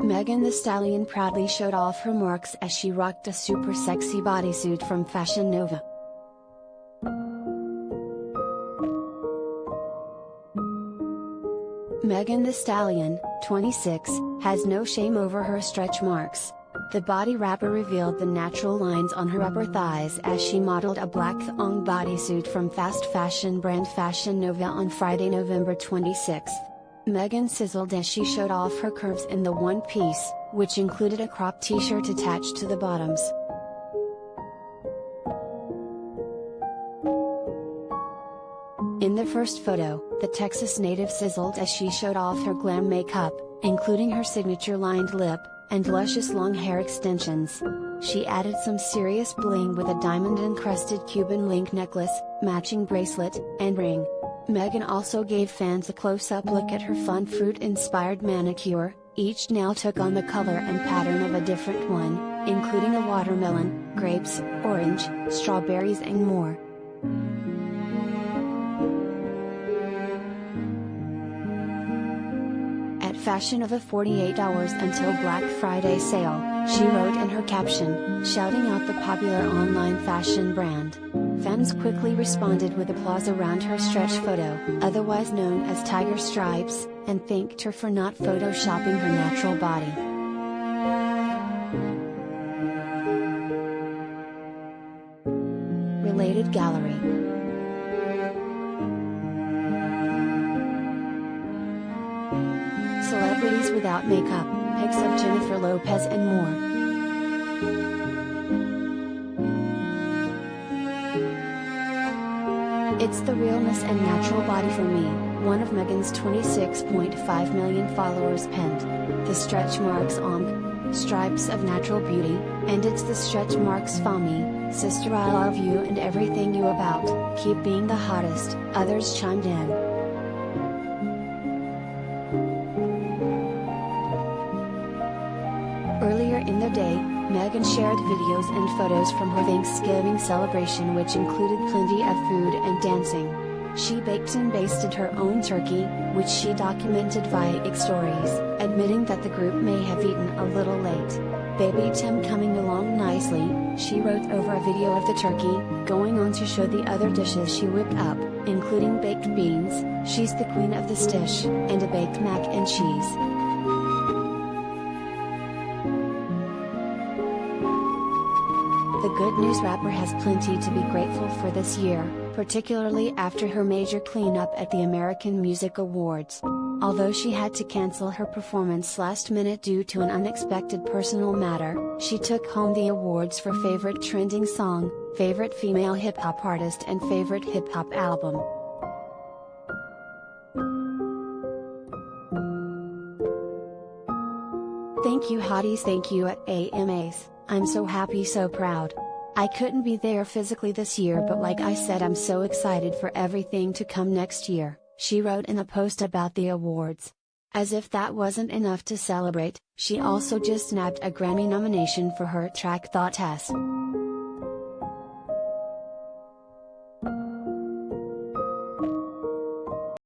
Megan Thee Stallion proudly showed off her marks as she rocked a super sexy bodysuit from FashionNova. Megan Thee Stallion, 26, has no shame over her stretch marks. The body rapper revealed the natural lines on her upper thighs as she modeled a black thong bodysuit from fast fashion brand FashionNova on Friday, November 26. Megan sizzled as she showed off her curves in the one-piece, which included a crop t-shirt attached to the bottoms. In the first photo, the Texas native sizzled as she showed off her glam makeup, including her signature lined lip, and luscious long hair extensions. She added some serious bling with a diamond encrusted Cuban link necklace, matching bracelet, and ring. Megan also gave fans a close-up look at her fun fruit-inspired manicure. Each nail took on the color and pattern of a different one, including a watermelon, grapes, orange, strawberries and more. FashionNova 48 hours until Black Friday sale, she wrote in her caption, shouting out the popular online fashion brand. Fans quickly responded with applause around her stretch photo, otherwise known as tiger stripes, and thanked her for not photoshopping her natural body. Related gallery. Celebrities without makeup, pics of Jennifer Lopez and more. It's the realness and natural body for me, one of Megan's 26.5 million followers penned. The stretch marks stripes of natural beauty, and it's the stretch marks for me, sister I love you and everything you about, keep being the hottest, others chimed in. Earlier in the day, Megan shared videos and photos from her Thanksgiving celebration, which included plenty of food and dancing. She baked and basted her own turkey, which she documented via X stories, admitting that the group may have eaten a little late. "Baby Tim coming along nicely," she wrote over a video of the turkey, going on to show the other dishes she whipped up, including baked beans, she's the queen of this dish, and a baked mac and cheese. The Good News rapper has plenty to be grateful for this year, particularly after her major cleanup at the American Music Awards. Although she had to cancel her performance last minute due to an unexpected personal matter, she took home the awards for Favorite Trending Song, Favorite Female Hip Hop Artist and Favorite Hip Hop Album. "Thank you hotties, thank you at AMAs. I'm so happy, so proud. I couldn't be there physically this year, but like I said, I'm so excited for everything to come next year," she wrote in a post about the awards. As if that wasn't enough to celebrate, she also just nabbed a Grammy nomination for her track Thought.